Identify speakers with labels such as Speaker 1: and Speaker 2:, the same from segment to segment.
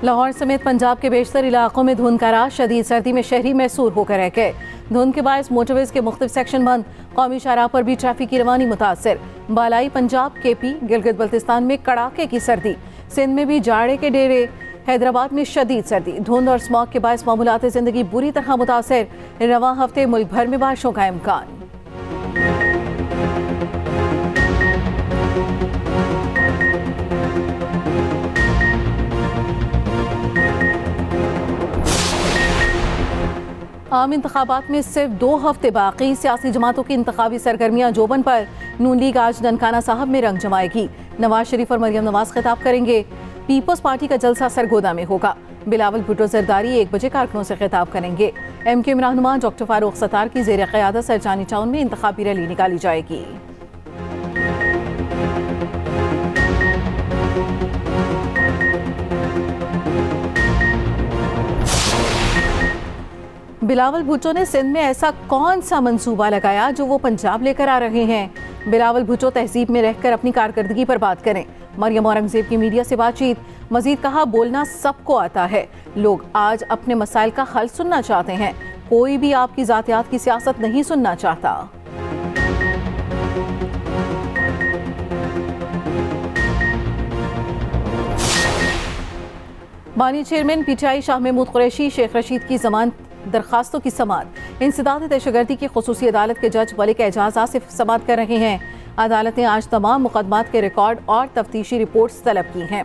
Speaker 1: लाहौर समेत पंजाब के बेशतर इलाकों में धुंध का राज, शदीद सर्दी में शहरी महसूर होकर रह गए। धुंध के बायस मोटरवेज के मुख्तलिफ सेक्शन बंद, कौमी शाहराह पर भी ट्रैफिक की रवानी मुतासर। बालाई पंजाब, केपी, गिलगित बल्तिस्तान में कड़ाके की सर्दी, सिंध में भी जाड़े के डेरे, हैदराबाद में शदीद सर्दी। धुंध और स्मॉग के बायस मामूलात जिंदगी बुरी तरह मुतासर। रवां हफ्ते मुल्क भर में बारिशों का इम्कान। आम इंतखाबात में सिर्फ 2 हफ्ते बाकी, सियासी जमातों की इंतखाबी सरगर्मियां जोबन पर। नून लीग आज ननकाना साहब में रंग जमाएगी। नवाज शरीफ और मरियम नवाज खिताब करेंगे। पीपल्स पार्टी का जलसा सरगोदा में होगा। बिलावल भुट्टो जरदारी 1 बजे कारकुनों से खिताब करेंगे। MQM रहनुमा डॉक्टर फारूक सत्तार की जेर क़यादत सरजानी टाउन में इंतखाबी रैली निकाली जाएगी। बिलावल भुट्टो ने सिंध में ऐसा कौन सा मंसूबा लगाया जो वो पंजाब लेकर आ रहे हैं। बिलावल भुट्टो तहजीब में रहकर अपनी कारकर्दगी पर बात करें। मरियम औरंगजेब की मीडिया से बातचीत, मजीद कहा बोलना सबको आता है, लोग आज अपने मसाइल का हल सुनना चाहते हैं, कोई भी आपकी जातियात की सियासत नहीं सुनना चाहता। बानी चेयरमैन PTI शाह महमूद कुरैशी, शेख रशीद की जमानत दरखास्तों की समाअत। इंसदाद दहशतगर्दी की खुसूसी अदालत के जज मलिक एजाज आसिफ समाअत कर रहे हैं। अदालत ने आज तमाम मुकदमात के रिकॉर्ड और तफ्तीशी रिपोर्ट्स तलब की हैं।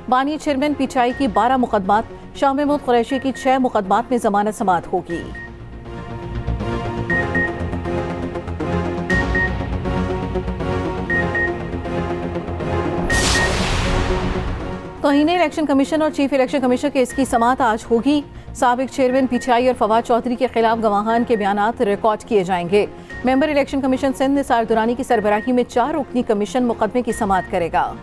Speaker 1: बानी चेयरमैन PTI की 12 मुकदमात, शाह महमूद कुरैशी की 6 मुकदमात में जमानत समाअत होगी। तौहीन इलेक्शन कमीशन और चीफ इलेक्शन कमीशनर केस की समाअत आज होगी। साबिक चेयरमैन PTI और फवाद चौधरी के खिलाफ गवाहान के बयानात रिकॉर्ड किए जाएंगे। Member election commission Sindh Nisar Durrani की सरबराही में 4 रुकनी कमीशन मुकदमे की समाअत करेगा।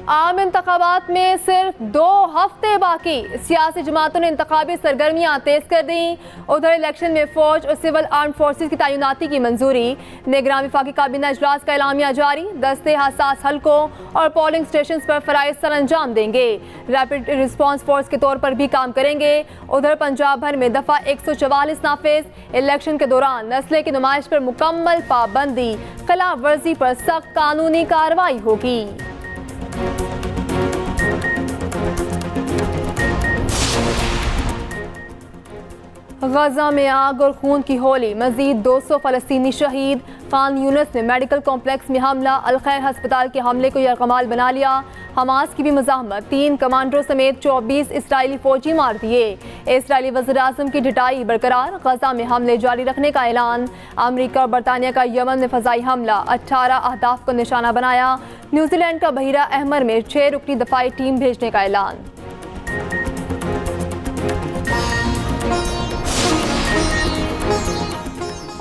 Speaker 2: आम इंतखाबात में सिर्फ 2 हफ्ते बाकी, सियासी जमातों ने इंतखाबी सरगर्मियां तेज कर दी। उधर इलेक्शन में फौज और सिविल आर्म फोर्सेज की तैनाती की मंजूरी। निगरान वफाकी काबीना इजलास का एलामिया जारी। दस्ते हसास हलकों और पोलिंग स्टेशन पर फराइज सर अंजाम देंगे। रैपिड रिस्पॉन्स फोर्स के तौर पर भी काम करेंगे। उधर पंजाब भर में दफा 144 नाफिज। इलेक्शन के दौरान नस्ले की नुमाइश पर मुकम्मल पाबंदी, खिलाफ वर्जी पर सख्त कानूनी कार्रवाई होगी। गजा में आग और खून की होली, मजीद 200 फलस्तीनी शहीद। खान यूनिस में मेडिकल कॉम्प्लेक्स में हमला, अल खैर अस्पताल के हमले को यरगमाल बना लिया। हमास की भी मज़ाहमत, 3 कमांडरों समेत 24 इसराइली फौजी मार दिए। इसराइली वज़ीर आज़म की ढिठाई बरकरार, गजा में हमले जारी रखने का ऐलान। अमरीका और बरतानिया का यमन में फ़ज़ाई हमला, 18 अहदाफ को निशाना बनाया। न्यूजीलैंड का बहिरा अहमर में 6 रुकनी दफाई टीम भेजने का ऐलान।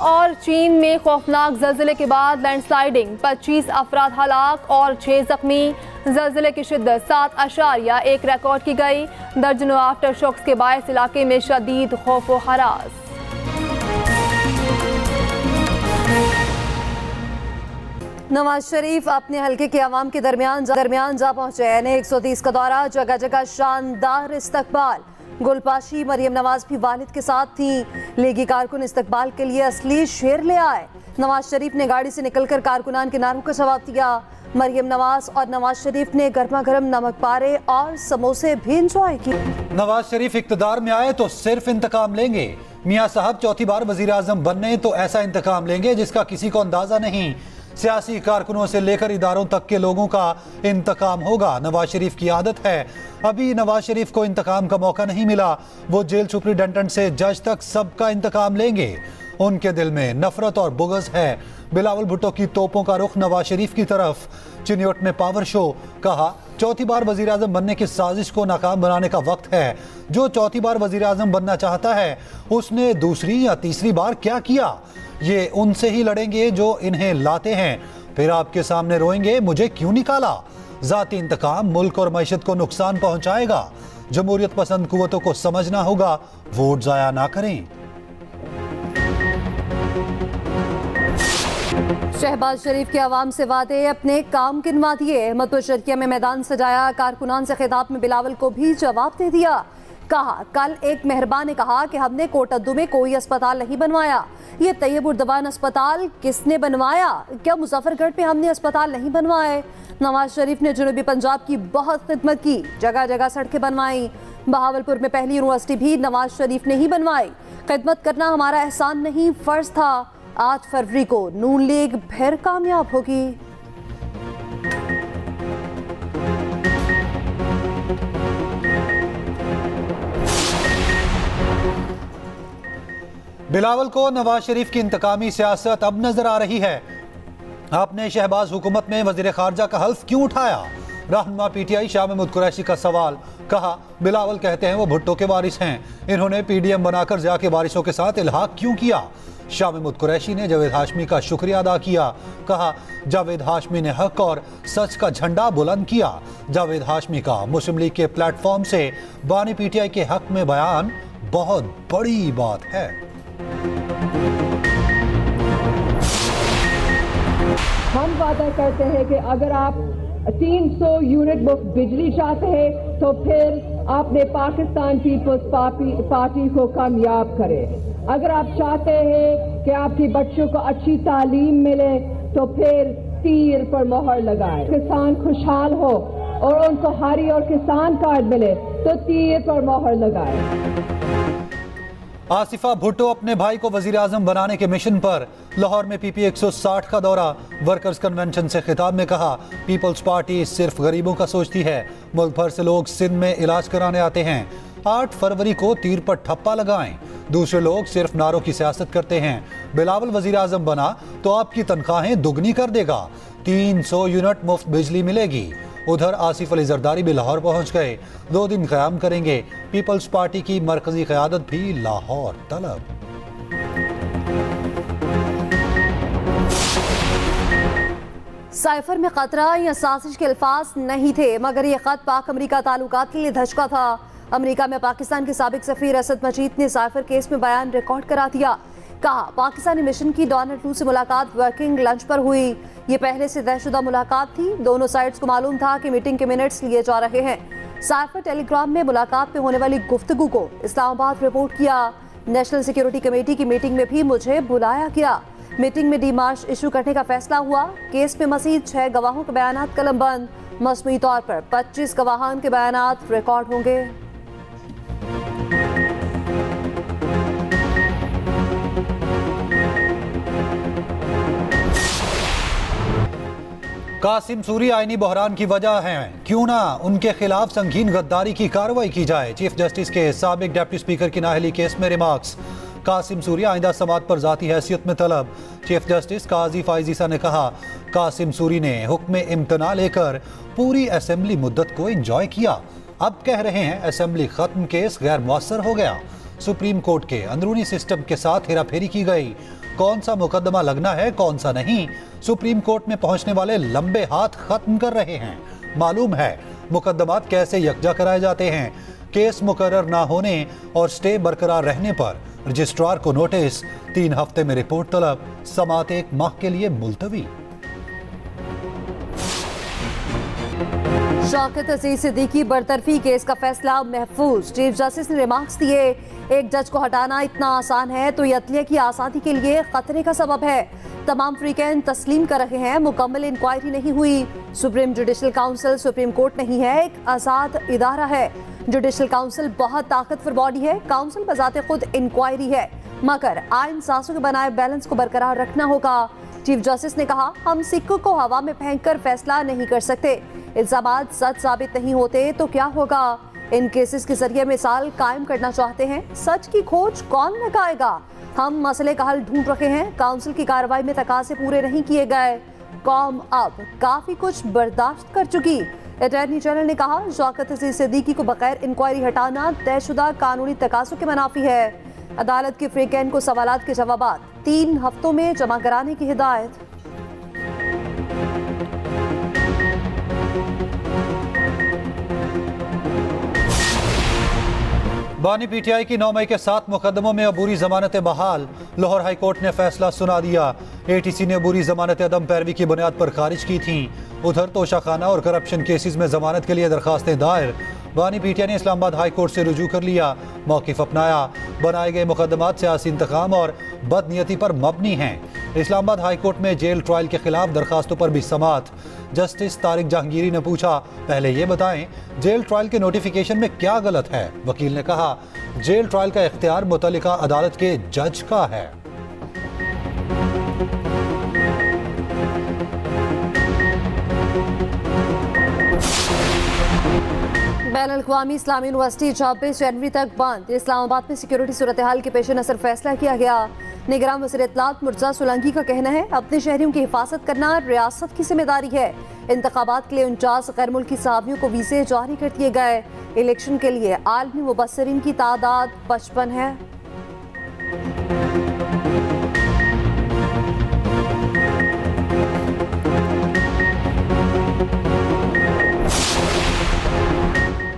Speaker 2: और चीन में खौफनाक ज़लज़ले के बाद लैंडस्लाइडिंग, 25 अफराद हलाक और 6 जख्मी। ज़लज़ले की शिद्दत 7.1 रिकॉर्ड की गई। दर्जनों आफ्टर शॉक्स के बायस इलाके में शदीद खौफ व हरास। नवाज शरीफ अपने हल्के के अवाम के दरमियान जा पहुंचे। NA-130 का दौरा, जगह जगह शानदार इस्तकबाल। गुलपाशी मरियम नवाज भी वालिद के साथ थी। लीगी कारकुन इस्तकबाल के लिए असली शेर ले आए। नवाज शरीफ ने गाड़ी से निकलकर कारकुनान के नारों का जवाब दिया। मरियम नवाज और नवाज शरीफ ने गर्मा गर्म नमक पारे और समोसे भी इंजॉय किए।
Speaker 3: नवाज शरीफ इख्तिदार में आए तो सिर्फ इंतकाम लेंगे। मियाँ साहब चौथी बार वजीर आजम बनने तो ऐसा इंतकाम लेंगे जिसका किसी को अंदाजा नहीं। सियासी कारकुनों से लेकर इदारों तक के लोगों का इंतकाम होगा। नवाज शरीफ की आदत है, अभी नवाज शरीफ को इंतकाम का मौका नहीं मिला, वो जेल सुपरिटेंडेंट से जज तक सबका इंतकाम लेंगे। उनके दिल में नफरत और बुग़्ज़ है। बिलावल भुट्टो की तोपों का रुख नवाज शरीफ की तरफ। चिन्योट में पावर शो, कहा चौथी बार वजीर आजम बनने की साजिश को नाकाम बनाने का वक्त है। जो चौथी बार वजीर आजम बनना चाहता है उसने दूसरी या तीसरी बार क्या किया, ये उनसे ही लड़ेंगे जो इन्हें लाते हैं। फिर आपके सामने रोएंगे मुझे क्यों निकाला। जाती इंतकाम मुल्क और मईशत को नुकसान पहुंचाएगा। जमहूरियत पसंद कुव्वतों को समझना होगा, वोट जाया ना करें।
Speaker 2: शहबाज शरीफ के अवाम से वादे, अपने काम गिनवा दिए। अहमदपुर शर्किया में मैदान सजाया, कारकुनान से खिताब में बिलावल को भी जवाब दे दिया। कहा, कल एक मेहरबान ने कहा कि हमने कोटद्दू में कोई अस्पताल नहीं बनवाया, ये तैयब उर्दवान अस्पताल किसने बनवाया? क्या मुजफ्फरगढ़ पे हमने अस्पताल नहीं बनवाए? नवाज शरीफ ने जनूबी पंजाब की बहुत खिदमत की, जगह जगह सड़कें बनवाई। बहावलपुर में पहली यूनिवर्सिटी भी नवाज शरीफ ने ही बनवाई। खिदमत करना हमारा एहसान नहीं, फर्ज था। 8 फरवरी को नून लीग फिर कामयाब होगी।
Speaker 3: बिलावल को नवाज शरीफ की इंतकामी सियासत अब नजर आ रही है। आपने शहबाज हुकूमत में वजीर खारजा का हल्फ क्यों उठाया? रहनुमा पीटीआई शाह महमूद कुरैशी का सवाल। कहा, बिलावल कहते हैं वो भुट्टो के वारिस हैं, इन्होंने पीडीएम बनाकर ज़िया के वारिसों के साथ इल्हाक क्यों किया? शाह महमूद कुरैशी ने जावेद हाशमी का शुक्रिया अदा किया। कहा, जावेद हाशमी ने हक और सच का झंडा बुलंद किया। जावेद हाशमी का मुस्लिम लीग के प्लेटफॉर्म से बानी पीटीआई के हक में बयान बहुत बड़ी बात है।
Speaker 4: हम वादा करते हैं कि अगर आप 300 यूनिट मुफ्त बिजली चाहते हैं तो फिर आपने पाकिस्तान पीपल्स पार्टी को कामयाब करें। अगर आप चाहते हैं कि आपके बच्चों को अच्छी तालीम मिले तो फिर तीर पर मोहर लगाए। किसान खुशहाल हो और उनको हरी और किसान कार्ड मिले तो तीर पर मोहर लगाए।
Speaker 3: आसिफा भुट्टो अपने भाई को वजीर आजम बनाने के मिशन पर। लाहौर में पीपी 160 का दौरा। वर्कर्स कन्वेंशन से खिताब में कहा, पीपल्स पार्टी सिर्फ गरीबों का सोचती है। मुल्क भर से लोग सिंध में इलाज कराने आते हैं। 8 फरवरी को तीर पर ठप्पा लगाएं। दूसरे लोग सिर्फ नारों की सियासत करते हैं। बिलावल वजीर आजम बना तो आपकी तनख्वाहें दुगनी कर देगा। 300 यूनिट मुफ्त बिजली मिलेगी। उधर आसिफ अली जरदारी भी लाहौर पहुंच गए, 2 दिन क़याम करेंगे। पीपल्स पार्टी की मरकजी क़यादत भी लाहौर तलब।
Speaker 2: साइफर में खतरा या साजिश के अल्फाज नहीं थे, मगर ये खत पाक अमरीका ताल्लुकात के लिए धचका था। अमरीका में पाकिस्तान के साबिक सफीर असद मजीद ने साइफर केस में बयान रिकॉर्ड करा दिया। कहा, पाकिस्तानी मिशन की डोनाल्ड ट्रम्प से मुलाकात वर्किंग लंच पर हुई। ये पहले से तयशुदा मुलाकात थी। दोनों साइड्स को मालूम था कि मीटिंग के मिनट्स लिए जा रहे हैं। साइफर टेलीग्राम में मुलाकात में होने वाली गुफ्तगू को इस्लामाबाद रिपोर्ट किया। नेशनल सिक्योरिटी कमेटी की मीटिंग में भी मुझे बुलाया गया। मीटिंग में डीमार्श इशू करने का फैसला हुआ। केस में मजीद 6 गवाहों के बयान कलमबंद। मजमूई तौर पर 25 गवाहान के बयान रिकॉर्ड होंगे।
Speaker 3: कासिम सूरी आईनी बहरान की वजह है, क्यों ना उनके खिलाफ संगीन गद्दारी की कार्रवाई की जाए। चीफ जस्टिस के साबिक डिप्टी स्पीकर की नाअहली केस में रिमार्क्स। कासिम सूरी आइंदा समात पर जाती हैसियत में तलब। चीफ जस्टिस काजी फाइजीसा ने कहा, कासिम सूरी ने हुक्म इम्तना लेकर पूरी असेंबली मुद्दत को एंजॉय किया। अब कह रहे हैं असेंबली खत्म, केस गैर मौसर हो गया। सुप्रीम कोर्ट के अंदरूनी सिस्टम के साथ हेराफेरी की गई। कौन सा मुकदमा लगना है कौन सा नहीं, सुप्रीम कोर्ट में पहुंचने वाले लंबे हाथ खत्म कर रहे हैं। मालूम है मुकदमात कैसे यकजा कराए जाते हैं। केस मुकर्रर ना होने और स्टे बरकरार रहने पर रजिस्ट्रार को नोटिस। 3 हफ्ते में रिपोर्ट तलब। समात 1 माह के लिए मुलतवी।
Speaker 2: शौकत अजीज सिद्दीकी बरतरफी केस का फैसला महफूज। चीफ जस्टिस ने रिमार्क्स दिए, एक जज को हटाना इतना आसान है तो ये अदलिया की आज़ादी के लिए खतरे का सबब है। तमाम फ्रीकैन तस्लीम कर रहे हैं, मुकम्मल इंक्वायरी नहीं हुई। Supreme judicial council supreme court नहीं है, एक आज़ाद इदारा है। जुडिशल काउंसिल बहुत ताकतवर बॉडी है। काउंसिल बजाते खुद इंक्वायरी है, मगर आइन सासों के बनाए बैलेंस को बरकरार रखना होगा। चीफ जस्टिस ने कहा, हम सिक्कों को हवा में फेंककर फैसला नहीं कर सकते। इल्जामात सच साबित नहीं होते तो क्या होगा? इन केसेस के जरिए मिसाल कायम करना चाहते हैं। सच की खोज कौन लगाएगा? हम मसले का हल ढूंढ रहे हैं। काउंसिल की कार्रवाई में तकाजे पूरे नहीं किए गए। कौम अब काफी कुछ बर्दाश्त कर चुकी। अटॉर्नी जनरल ने कहा, शौकत अजीज सिद्दीकी को बगैर इंक्वायरी हटाना तयशुदा कानूनी तकाज़ों के मुनाफी है। अदालत के फ्रीकैन को सवालात के जवाबात 3 हफ्तों में जमा कराने की हिदायत।
Speaker 3: बानी पीटीआई की 9 मई के 7 मुकदमों में अबूरी जमानतें बहाल। लाहौर हाई कोर्ट ने फैसला सुना दिया। एटीसी ने अबूरी जमानत अदम पैरवी की बुनियाद पर खारिज की थी। उधर तोशाखाना और करप्शन केसेस में जमानत के लिए दरखास्तें दायर। बानी पीटीआई ने इस्लामाबाद हाई कोर्ट से रुजू कर लिया, मौकिफ अपनाया। बनाए गए मुकदमात सियासी इंतकाम और बदनीयती पर मबनी हैं। इस्लामाबाद हाई कोर्ट में जेल ट्रायल के खिलाफ दरखास्तों पर भी समाअत। जस्टिस तारिक जहांगीरी ने पूछा, पहले ये बताएं जेल ट्रायल के नोटिफिकेशन में क्या गलत है। वकील ने कहा, जेल ट्रायल का इख्तियार मुतल्लिका अदालत के जज का है।
Speaker 5: बैनुल-अक़वामी इस्लामी यूनिवर्सिटी 26 जनवरी तक बंद। इस्लामाबाद में सिक्योरिटी सूरत हाल के पेश नज़र फैसला किया गया। निगरान वज़ीर इत्तलात मुर्तज़ा सोलंकी का कहना है, अपने शहरियों की हिफाजत करना रियासत की जिम्मेदारी है। इंतखाबात के लिए 49 गैर मुल्की सहाफ़ियों को वीज़े जारी कर दिए गए। इलेक्शन के लिए आलमी मुबस्सिरीन की तादाद 55 है।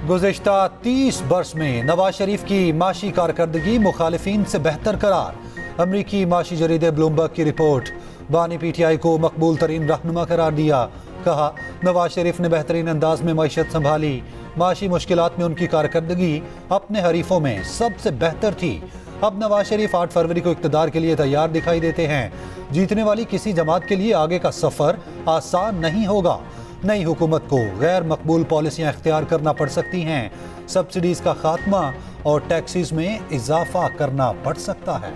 Speaker 3: गुज़िश्ता 30 बरस में नवाज शरीफ की माशी कारकर्दगी मुखालिफिन से बेहतर करार। अमरीकी माशी जरीदे ब्लूमबर्ग की रिपोर्ट। बानी पीटीआई को मकबूल तरीन रहनुमा करार दिया। कहा, नवाज शरीफ ने बेहतरीन अंदाज में मईशत संभाली। माशी मुश्किलात में उनकी कारकर्दगी अपने हरीफों में सबसे बेहतर थी। अब नवाज शरीफ 8 फरवरी को इक़्तिदार के लिए तैयार दिखाई देते हैं। जीतने वाली किसी जमात के लिए आगे का सफ़र आसान नहीं होगा। नई हुकूमत को गैर मकबूल पॉलिसियाँ इख्तियार करना पड़ सकती हैं। सब्सिडीज़ का खात्मा और टैक्सेस में इजाफा करना पड़ सकता है।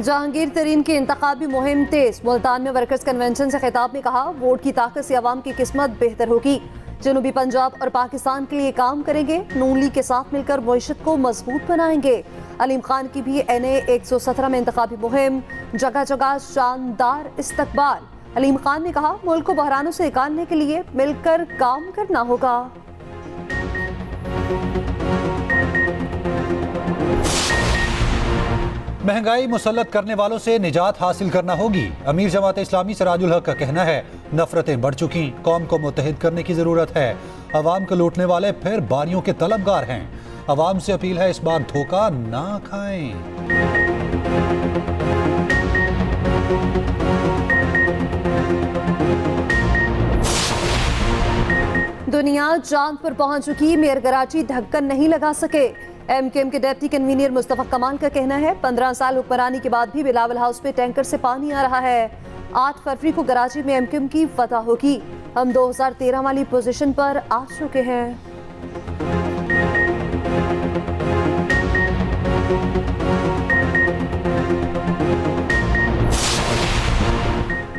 Speaker 5: जहांगीर तरीन की इंतखाबी मुहिम तेज। मुल्तान में वर्कर्स कन्वेंशन से खिताब में कहा, वोट की ताकत से अवाम की किस्मत बेहतर होगी। जनूबी पंजाब और पाकिस्तान के लिए काम करेंगे। नून लीग के साथ मिलकर मईशत को मजबूत बनाएंगे। अलीम खान की भी NA 117 में इंतखाबी मुहिम, जगह जगह शानदार इस्तकबाल। अलीम खान ने कहा, मुल्क को बहरानों से निकालने के लिए मिलकर काम करना होगा।
Speaker 3: महंगाई मुसल्लत करने वालों से निजात हासिल करना होगी। अमीर जमात इस्लामी सिराजुल हक का कहना है, नफरतें बढ़ चुकी, कौम को मुत्तहिद करने की जरूरत है। अवाम को लूटने वाले फिर बारियों के तलबगार हैं। अवाम से अपील है, इस बार धोखा ना खाएं।
Speaker 5: दुनिया चांद पर पहुंच चुकी, मेयर कराची ढक्कन नहीं लगा सके। MKM के डिप्टी कन्वीनर मुस्तफा कमाल का कहना है, 15 साल हुक्मरानी के बाद भी बिलावल हाउस पे टैंकर से पानी आ रहा है। 8 फरवरी को कराची में MKM की फतह होगी। हम 2013 वाली पोजीशन पर आ चुके हैं।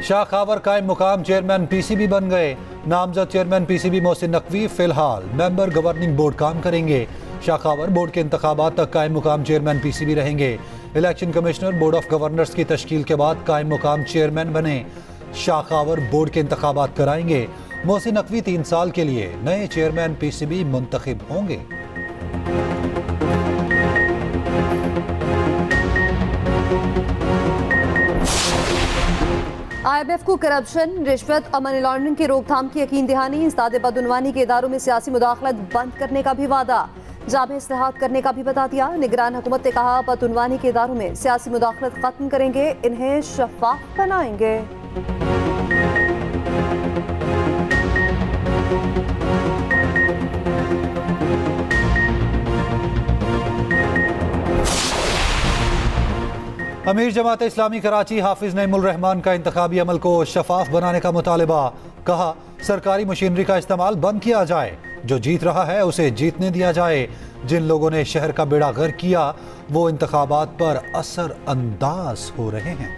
Speaker 3: शाह खावर कायम मुकाम चेयरमैन PCB बन गए। नामजद चेयरमैन PCB मोहसिन नकवी फिलहाल मेंबर गवर्निंग बोर्ड काम करेंगे। शाह खावर बोर्ड के इंतखाबात तक कायम मुकाम चेयरमैन PCB रहेंगे। Election commissioner board of governors की तश्कील के बाद कायम मुकाम चेयरमैन बने। शाह खावर बोर्ड के इंतखाबात कराएंगे। मोहसिन नकवी 3 साल के लिए नए चेयरमैन PCB मुंतखब होंगे।
Speaker 5: IMF को करप्शन, रिश्वत और मनी लॉन्ड्रिंग की रोकथाम की यकीन दहानी। इस्तादे बदउनवानी के इदारों में सियासी मुदाखलत बंद करने का भी वादा। जामे इस्लाहात करने का भी बता दिया। निगरान हुकूमत ने कहा, बदउनवानी के इदारों में सियासी मुदाखलत खत्म करेंगे, इन्हें शफाफ बनाएंगे।
Speaker 3: अमीर जमात इस्लामी कराची हाफिज नईमुल रहमान का इंतखाबी अमल को शफाफ बनाने का मुतालबा। कहा, सरकारी मशीनरी का इस्तेमाल बंद किया जाए। जो जीत रहा है उसे जीतने दिया जाए। जिन लोगों ने शहर का बेड़ा गर्क किया वो इंतखाबात पर असर अंदाज हो रहे हैं।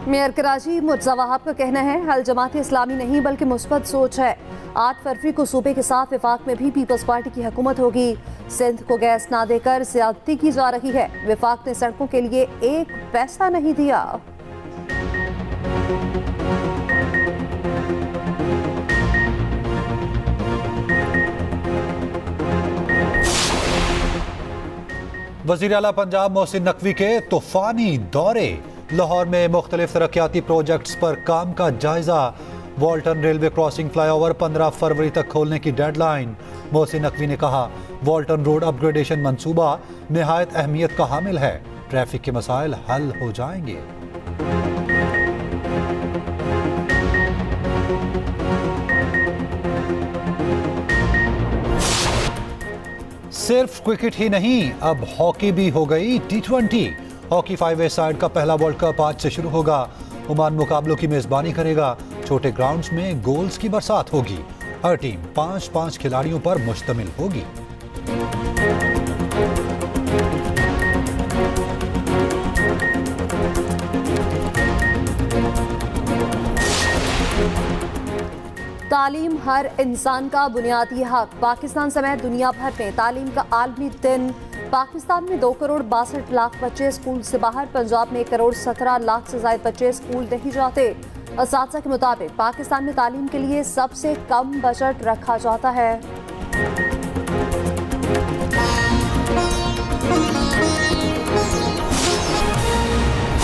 Speaker 5: मेयर कराची मुर्तज़ा वहाब का कहना है, हल जमात इस्लामी नहीं बल्कि मुस्बत सोच है। 8 फरवरी को सूबे के साथ विफाक में भी पीपल्स पार्टी की हुकूमत होगी। सिंध को गैस ना देकर ज्यादती की जा रही है। विफाक ने सड़कों के लिए 1 पैसा नहीं दिया।
Speaker 3: वज़ीर आला पंजाब मोहसिन नकवी के तूफानी दौरे। लाहौर में मुख्तलिफ तरक्याती प्रोजेक्ट्स पर काम का जायजा। वॉल्टन रेलवे क्रॉसिंग फ्लाईओवर 15 फरवरी तक खोलने की डेडलाइन। मोहसिन नकवी ने कहा, वॉल्टन रोड अपग्रेडेशन मंसूबा निहायत अहमियत का हामिल है। ट्रैफिक के मसाइल हल हो जाएंगे। सिर्फ क्रिकेट ही नहीं, अब हॉकी भी हो गई T20। हॉकी 5 साइड का पहला वर्ल्ड कप आज से शुरू होगा। ओमान मुकाबलों की मेजबानी करेगा। छोटे ग्राउंड्स में गोल्स की बरसात होगी। हर टीम 5-5 खिलाड़ियों पर मुश्तमिल होगी।
Speaker 5: तालीम हर इंसान का बुनियादी हक। पाकिस्तान समेत दुनिया भर में तालीम का आलमी दिन। पाकिस्तान में 2 करोड़ 62 लाख बच्चे स्कूल से बाहर। पंजाब में 1 करोड़ 17 लाख से ज्यादा बच्चे स्कूल नहीं जाते। असातिज़ा के मुताबिक पाकिस्तान में तालीम के लिए सबसे कम बजट रखा जाता है।